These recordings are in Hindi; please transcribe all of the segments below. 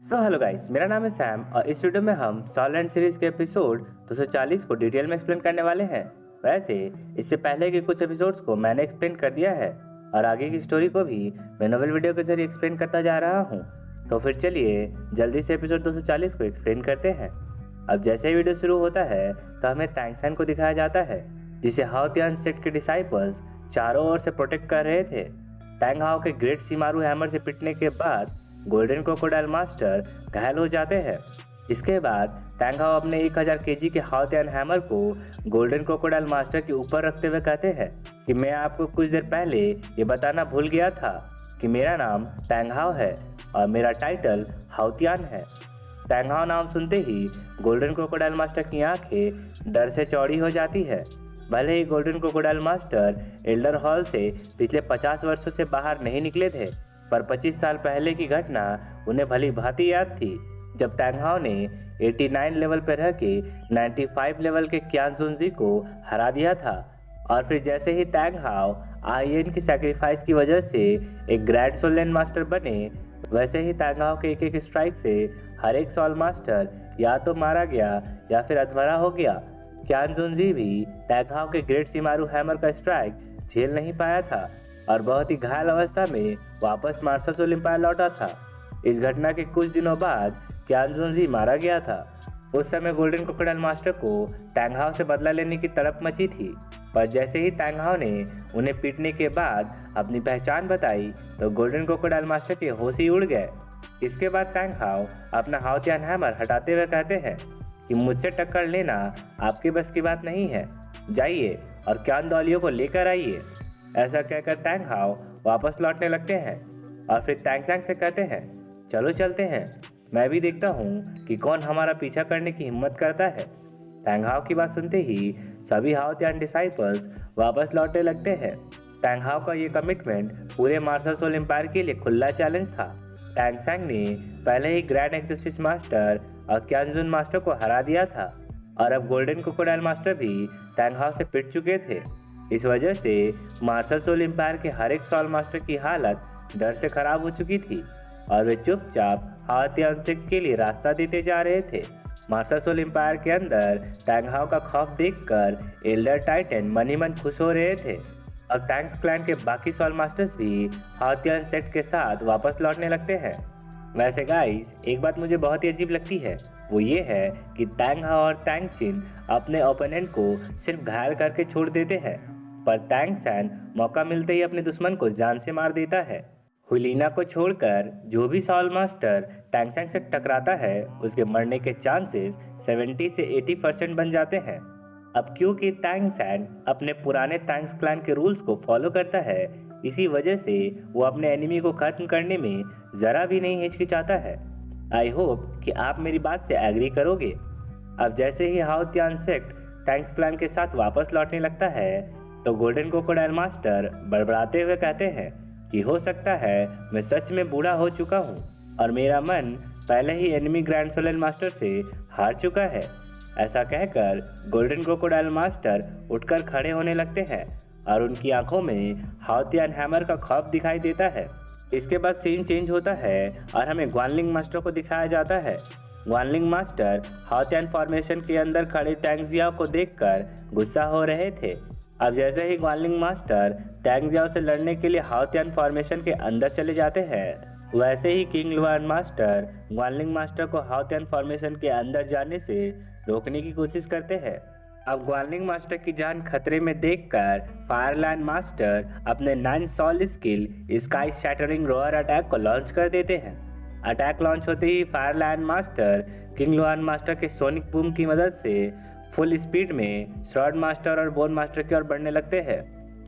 हेलो गाइस, मेरा नाम है सैम और इस वीडियो में हम सॉलैंड सीरीज के एपिसोड 240 को डिटेल में एक्सप्लेन करने वाले हैं। वैसे इससे पहले के कुछ एपिसोड्स को मैंने एक्सप्लेन कर दिया है और आगे की स्टोरी को भी मैं नोवेल वीडियो के जरिए एक्सप्लेन करता जा रहा हूँ। तो फिर चलिए जल्दी से एपिसोड 240 को एक्सप्लेन करते हैं। अब जैसे ही वीडियो शुरू होता है तो हमें टैंगसैन को दिखाया जाता है जिसे हाओ तियान सेक्ट के डिसाइपल्स चारों ओर से प्रोटेक्ट कर रहे थे। टैंग हाओ के ग्रेट सीमारू हैमर से पिटने के बाद गोल्डन क्रोकोडाइल मास्टर घायल हो जाते हैं। इसके बाद टैंग हाओ अपने 1000 केजी के हाओ तियान हैमर को गोल्डन क्रोकोडाइल मास्टर के ऊपर रखते हुए कहते हैं कि मैं आपको कुछ देर पहले ये बताना भूल गया था कि मेरा नाम टैंग हाओ है और मेरा टाइटल हाओ तियान है। टैंग हाओ नाम सुनते ही गोल्डन क्रोकोडाइल मास्टर की आंखें डर से चौड़ी हो जाती है। भले ही golden crocodile master elder hall से पिछले 50 वर्षों से बाहर नहीं निकले थे, पर 25 साल पहले की घटना उन्हें भली भांति याद थी जब टैंग हाओ ने 89 लेवल पर रह के 95 लेवल के क्यान जुनजी को हरा दिया था। और फिर जैसे ही टैंग हाओ आईएन की सैक्रिफाइस की वजह से एक ग्रैंड सोलैंड मास्टर बने, वैसे ही टैंग हाओ के एक स्ट्राइक से हर एक सॉल मास्टर या तो मारा गया या फिर अधमरा हो गया। क्यान जुनजी भी टैंग हाओ के ग्रेट सीमारू हैमर का स्ट्राइक झेल नहीं पाया था और बहुत ही घायल अवस्था में वापस मार्शल सोल एम्पायर लौटा था। इस घटना के कुछ दिनों बाद क्यान जुनजी मारा गया था। उस समय गोल्डन क्रोकोडाइल मास्टर को टैंग हाओ से बदला लेने की तड़प मची थी, पर जैसे ही टैंग हाओ ने उन्हें पीटने के बाद अपनी पहचान बताई तो गोल्डन क्रोकोडाइल मास्टर के होश ही उड़ गए। इसके बाद टैंग हाओ अपना हाओ तियान हैमर हटाते हुए कहते हैं कि मुझसे टक्कर लेना आपके बस की बात नहीं है, जाइए और क्यान दौलियों को लेकर आइए। ऐसा कहकर टैंग हाओ वापस लौटने लगते हैं और फिर टैंगसैन से कहते हैं चलो चलते हैं, मैं भी देखता हूँ कि कौन हमारा पीछा करने की हिम्मत करता है। टैंग हाओ की बात सुनते ही सभी हाओ तियान डिसाइपल्स वापस लौटने लगते हैं। टैंग हाओ का ये कमिटमेंट पूरे मार्शल सोल एम्पायर के लिए खुला चैलेंज था। टैंगसैन ने पहले ही ग्रैंड एक्सोर्सिस्ट मास्टर और क्यान जुन मास्टर को हरा दिया था और अब गोल्डन क्रोकोडाइल मास्टर भी टैंग हाओ से पिट चुके थे। इस वजह से मार्शल सोल एम्पायर के हर एक सॉल मास्टर की हालत डर से खराब हो चुकी थी और वे चुपचाप हाओ तियान सेक्ट के लिए रास्ता देते जा रहे थे। मार्शल सोल एम्पायर के अंदर टैंग हाओ का खौफ देखकर एल्डर टाइटन मन ही मन खुश हो रहे थे और टैंक्स क्लैन के बाकी सॉल मास्टर्स भी हाओ तियान सेक्ट के साथ वापस लौटने लगते हैं। वैसे गाइस, एक बात मुझे बहुत ही अजीब लगती है, वो ये है कि टैंग हाओ और टैंग चिन अपने ओपोनेंट को सिर्फ घायल करके छोड़ देते हैं, पर टैंगसैन मौका मिलते ही अपने दुश्मन को जान से मार देता है। हुलीना को छोड़कर जो भी सॉल मास्टर टैंगसैन से टकराता है उसके मरने के चांसेस 70 से 80% बन जाते हैं। अब क्योंकि टैंगसैन अपने पुराने टैंक्स क्लैन के रूल्स को फॉलो करता है, इसी वजह से वो अपने एनिमी को खत्म करने में ज़रा भी नहीं हिचकिचाता है। आई होप कि आप मेरी बात से एग्री करोगे। अब जैसे ही हाओ तियान सेक्ट टैंक्स क्लैन के साथ वापस लौटने लगता है तो गोल्डन क्रोकोडाइल मास्टर बड़बड़ाते हुए कहते हैं कि हो सकता है मैं सच में बूढ़ा हो चुका हूँ और मेरा मन पहले ही एनिमी ग्रैंड सोलैंड मास्टर से हार चुका है। ऐसा कहकर गोल्डन क्रोकोडाइल मास्टर उठकर खड़े होने लगते हैं और उनकी आंखों में हाओ तियान हैमर का खौफ दिखाई देता है। इसके बाद सीन चेंज होता है और हमें ग्वानलिंग मास्टर को दिखाया जाता है। ग्वानलिंग मास्टर हाओ तियान फॉर्मेशन के अंदर खड़े टैंग जियाओ को देखकर गुस्सा हो रहे थे। अब जैसे ही ग्वानलिंग मास्टर टैंग जियाओ से लड़ने के लिए हाओ तियान फॉर्मेशन के अंदर चले जाते हैं, वैसे ही किंग लुआन मास्टर ग्वानलिंग मास्टर को हाओ तियान फॉर्मेशन के अंदर जाने से रोकने की कोशिश करते हैं। अब ग्वानलिंग मास्टर की जान खतरे में देखकर फायरलैंड मास्टर अपने 9 soul skill sky shattering roar attack को लॉन्च कर देते हैं। अटैक लॉन्च होते ही fireland master king Luan master के सोनिक बूम की मदद से फुल स्पीड में स्वॉर्ड मास्टर और बोन मास्टर की ओर बढ़ने लगते हैं।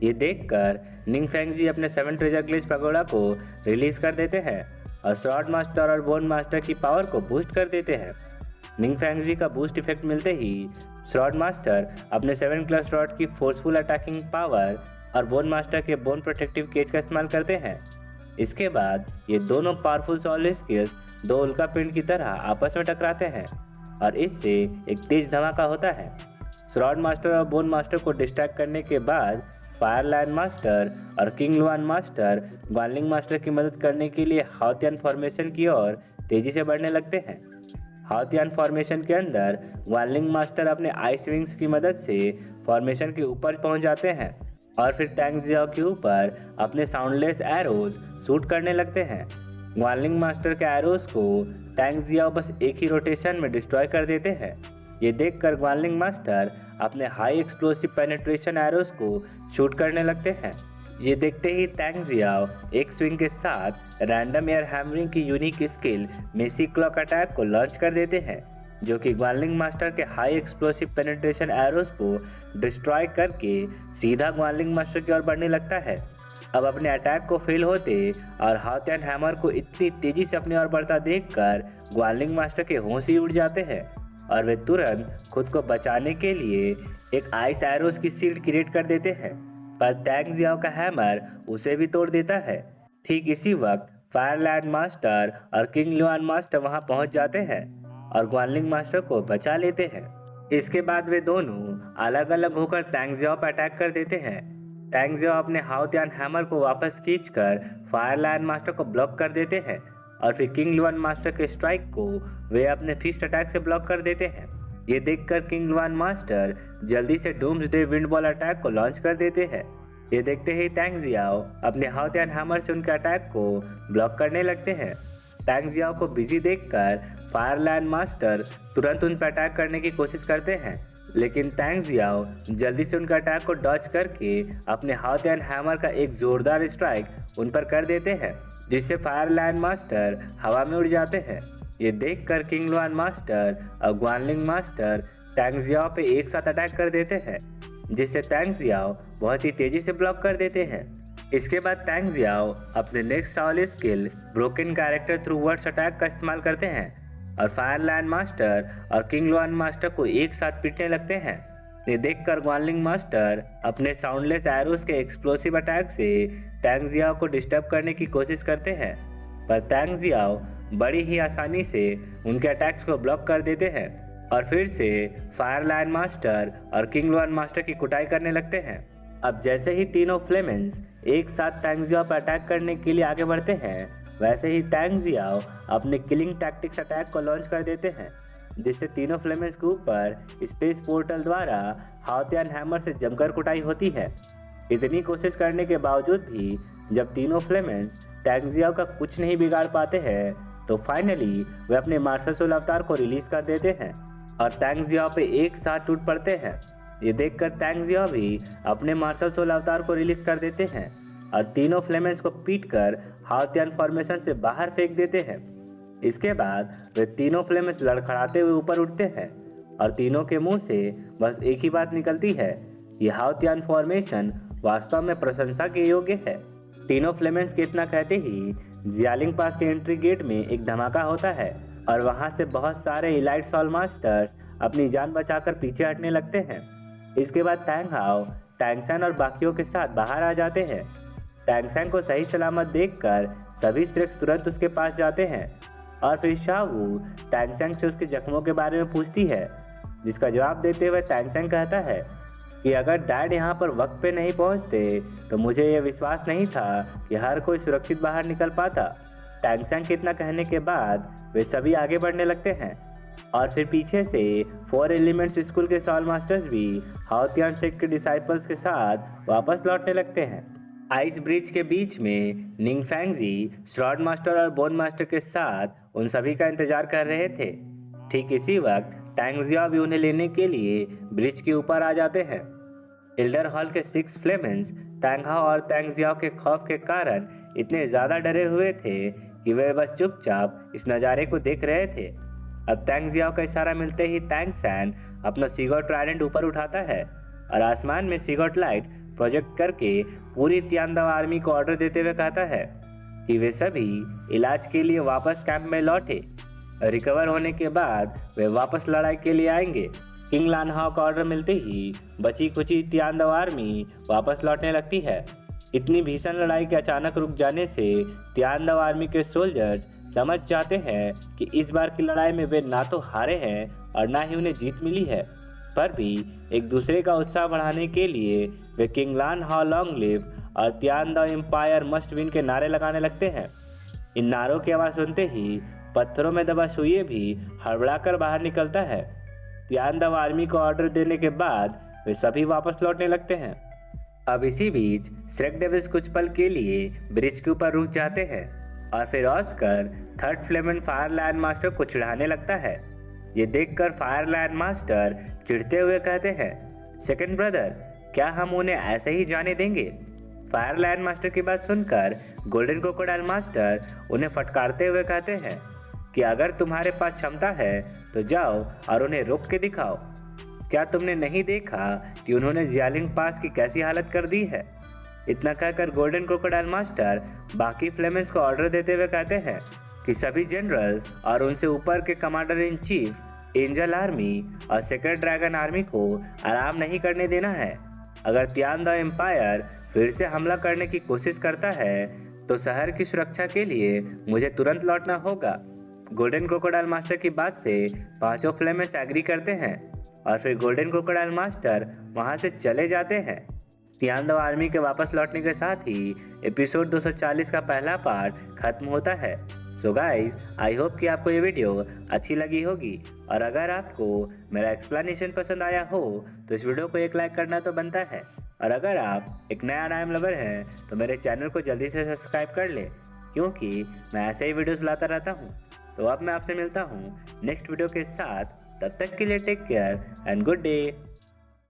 ये देखकर निंग फेंगजी अपने 7 ट्रेजर ग्लिच पगोड़ा को रिलीज कर देते हैं और स्वॉर्ड मास्टर और बोन मास्टर की पावर को बूस्ट कर देते हैं। निंग फेंगजी का बूस्ट इफेक्ट मिलते ही स्वॉर्ड मास्टर अपने 7 क्लच रॉड की फोर्सफुल अटैकिंग पावर और बोन मास्टर के बोन प्रोटेक्टिव केज का इस्तेमाल करते हैं। इसके बाद ये दोनों पावरफुल सॉल स्किल्स दो उल्का पिंड की तरह आपस में टकराते हैं और इससे एक तेज धमाका होता है। स्वॉर्ड मास्टर और बोन मास्टर को डिस्ट्रैक्ट करने के बाद फायरलैंड मास्टर और किंग लुआन मास्टर ग्वानलिंग मास्टर की मदद करने के लिए हाओ तियान फॉर्मेशन की ओर तेजी से बढ़ने लगते हैं। हाउतियान फॉर्मेशन के अंदर ग्वानलिंग मास्टर अपने आइस विंग्स की मदद से फॉर्मेशन के ऊपर पहुंच जाते हैं और फिर तैंग जियाओ के ऊपर अपने साउंडलेस एरोज शूट करने लगते हैं। ग्वानलिंग मास्टर के एरोज को तैंग जियाओ बस एक ही रोटेशन में डिस्ट्रॉय कर देते हैं। ये देखकर ग्वानलिंग मास्टर अपने हाई एक्सप्लोसिव पेनिट्रेशन एरोज को शूट करने लगते हैं। ये देखते ही तैंग जियाओ एक स्विंग के साथ रैंडम एयर हैमरिंग की unique skill messy clock attack को लॉन्च कर देते हैं, जो कि ग्वानलिंग मास्टर के हाई एक्सप्लोसिव पेनिट्रेशन एरोज को डिस्ट्रॉय करके सीधा ग्वानलिंग मास्टर की ओर बढ़ने लगता है। अब अपने अटैक को फेल होते और हाउतियान हैमर को इतनी तेजी से अपनी ओर बढ़ता देखकर ग्वानलिंग मास्टर के होश ही उड़ जाते हैं और वे तुरंत खुद को बचाने के लिए एक आइस एरोज की शील्ड क्रिएट कर देते हैं, पर तैंग जियाओ का हैमर उसे भी तोड़ देता है। ठीक इसी वक्त फायरलैंड मास्टर और किंग ल्यूआन मास्टर वहां पहुंच जाते हैं और ग्वानलिंग मास्टर को बचा लेते हैं। इसके बाद वे दोनों अलग अलग होकर तैंग जियाओ पर अटैक कर देते हैं। तैंग जियाओ अपने हाउतियान हैमर को वापस खींचकर फायरलैंड मास्टर को ब्लॉक कर देते हैं और फिर किंग ल्यूआन मास्टर के स्ट्राइक को वे अपने फिस्ट अटैक से ब्लॉक कर देते हैं। ये देखकर किंग ल्यूआन मास्टर जल्दी से डूम्सडे विंड बॉल अटैक को लॉन्च कर देते हैं। ये देखते ही तैंग जियाओ अपने हाउतियान हैमर से उनके अटैक को ब्लॉक करने लगते हैं। तैंग जियाओ को बिजी देखकर फायरलैंड मास्टर तुरंत उन पर अटैक करने की कोशिश करते हैं, लेकिन तैंग जियाओ जल्दी से उनका अटैक को डॉज करके अपने हाउतियान हैमर का एक जोरदार स्ट्राइक उन पर कर देते हैं, जिससे फायरलैंड मास्टर हवा में उड़ जाते हैं। ये देखकर किंग ल्यूआन मास्टर और ग्वानलिंग मास्टर तैंग जियाओ पे एक साथ अटैक कर देते हैं, जिससे तैंग जियाओ बहुत ही तेजी से ब्लॉक कर देते हैं। इसके बाद तैंग जियाओ अपने next Saul skill broken character through words attack का इस्तेमाल करते हैं और फायरलैंड मास्टर और किंग ल्यूआन मास्टर को एक साथ पीटने लगते हैं। ये देखकर ग्वानलिंग मास्टर अपने साउंडलेस एरोज के एक्सप्लोसिव अटैक से तैंग जियाओ को डिस्टर्ब करने की कोशिश करते हैं, पर तैंग जियाओ बड़ी ही आसानी से उनके अटैक्स को ब्लॉक कर देते हैं और फिर से फायरलैंड मास्टर और किंग ल्यूआन मास्टर की कुटाई करने लगते हैं। अब जैसे ही तीनों फ्लेमेंस एक साथ तैंग जियाओ पर अटैक करने के लिए आगे बढ़ते हैं, वैसे ही तैंग जियाओ अपने किलिंग टैक्टिक्स अटैक को लॉन्च कर देते हैं, जिससे तीनों फ्लेमेंस के ऊपर स्पेस पोर्टल द्वारा हाउतियान हैमर से जमकर कुटाई होती है। इतनी कोशिश करने के बावजूद भी जब तीनों फ्लेमेंस तैंग जियाओ का कुछ नहीं बिगाड़ पाते हैं, तो फाइनली वे अपने मार्शल सोल अवतार को रिलीज कर देते हैं और तैंग जियाओ पे एक साथ टूट पड़ते हैं। ये देखकर तैंग जियाओ भी अपने मार्शल सोल अवतार को रिलीज कर देते हैं और तीनों फ्लेमेंस को पीटकर हाउतियान फॉर्मेशन से बाहर फेंक देते हैं। इसके बाद वे तीनों फ्लेमेंस लड़खड़ाते हुए ऊपर उठते हैं और तीनों के मुंह से बस एक ही बात निकलती है, ये हाउतियान फॉर्मेशन वास्तव में प्रशंसा के योग्य है। तीनों फ्लेमेंस के इतना कहते ही जियालिंग पास के एंट्री गेट में एक धमाका होता है और वहां से बहुत सारे इलाइट सॉल मास्टर्स अपनी जान बचाकर पीछे हटने लगते हैं। इसके बाद तैंग हाओ, तैंग सैन और बाकियों के साथ बाहर आ जाते हैं। तैंग सैन को सही सलामत देखकर सभी श्रेक्स तुरंत उसके पास जाते हैं और फिर शावू तैंग सैन से उसके जख्मों के बारे में पूछती है, जिसका जवाब देते हुए तैंग सैन कहता है कि अगर डैड यहाँ पर वक्त पे नहीं पहुँचते तो मुझे यह विश्वास नहीं था कि हर कोई सुरक्षित बाहर निकल पाता। तैंग सैन के इतना कहने के बाद वे सभी आगे बढ़ने लगते हैं और फिर पीछे से 4 एलिमेंट्स स्कूल के सॉल मास्टर्स भी हाउतियान सेक्ट के डिसाइपल्स के साथ वापस लौटने लगते हैं। आइस ब्रिज के बीच में निंग फैंगजी श्रॉड मास्टर और बोन मास्टर के साथ उन सभी का इंतजार कर रहे थे। ठीक इसी वक्त तैंग जियाओ भी उन्हें लेने के लिए ब्रिज के ऊपर आ जाते हैं। एल्डर हॉल के 6 फ्लेमेंस तैंग हाओ और तैंग जियाओ के खौफ के कारण इतने ज़्यादा डरे हुए थे कि वे बस चुपचाप इस नज़ारे को देख रहे थे। अब तैंग जियाओ का इशारा मिलते ही तैंग सैन अपना सीगॉट ट्राइडेंट ऊपर उठाता है और आसमान में सीगॉट लाइट प्रोजेक्ट करके पूरी तियानदाओ आर्मी को ऑर्डर देते हुए कहता है कि वे सभी इलाज के लिए वापस कैंप में लौटे। रिकवर होने के बाद वे वापस लड़ाई के लिए आएंगे। किंग लान हाओ का ऑर्डर मिलते ही बची कुची तियानदाओ आर्मी वापस लौटने लगती है। इतनी भीषण लड़ाई के अचानक रुक जाने से तियानदाओ आर्मी के सोल्जर्स समझ जाते हैं कि इस बार की लड़ाई में वे ना तो हारे हैं और ना ही उन्हें जीत मिली है, पर भी एक दूसरे का उत्साह बढ़ाने के लिए वे किंग लान हाओ लॉन्ग लिव और तियानदाओ एम्पायर मस्ट विन के नारे लगाने लगते हैं। इन नारों की आवाज़ सुनते ही पत्थरों में दबा शुये भी हड़बड़ाकर बाहर निकलता है। तियानदाव आर्मी को ऑर्डर देने के बाद वे सभी वापस लौटने लगते हैं। अब इसी बीच श्रेक डेविल्स कुछ पल के लिए ब्रिज के ऊपर रुक जाते हैं और फिर Oscar third flaming fire lion master को चिढ़ाने लगता है। ये देखकर फायर लायन मास्टर चिढ़ते हुए कहते हैं, सेकंड ब्रदर, क्या हम उन्हें ऐसे ही जाने देंगे? फायर लायन मास्टर की बात सुनकर गोल्डन क्रोकोडाइल मास्टर उन्हें फटकारते हुए कहते हैं कि अगर तुम्हारे पास क्षमता है तो जाओ और उन्हें रोक के दिखाओ। क्या तुमने नहीं देखा कि उन्होंने जियालिंग पास की कैसी हालत कर दी है? इतना कहकर गोल्डन क्रोकोडाइल मास्टर बाकी फ्लेमेंस को ऑर्डर देते हुए कहते हैं कि सभी जनरल्स और उनसे ऊपर के commander in chief angel army और सेक्रेट ड्रैगन आर्मी को आराम नहीं करने देना है। अगर तियानदाव एम्पायर फिर से हमला करने की कोशिश करता है तो शहर की सुरक्षा के लिए मुझे तुरंत लौटना होगा। गोल्डन क्रोकोडाइल मास्टर की बात से पांचों फ्लेमेंस एग्री करते हैं और फिर गोल्डन क्रोकोडाइल मास्टर वहां से चले जाते हैं। तियानदाव आर्मी के वापस लौटने के साथ ही एपिसोड 240 का पहला पार्ट खत्म होता है। सो गाइज, आई होप कि आपको ये वीडियो अच्छी लगी होगी और अगर आपको मेरा एक्सप्लेनेशन पसंद आया हो तो इस वीडियो को एक लाइक करना तो बनता है। और अगर आप एक नया टाइम लवर हैं तो मेरे चैनल को जल्दी से सब्सक्राइब कर ले, क्योंकि मैं ऐसे ही वीडियोस लाता रहता हूँ। तो अब मैं आपसे मिलता हूँ नेक्स्ट वीडियो के साथ। तब तक के लिए take care and good day.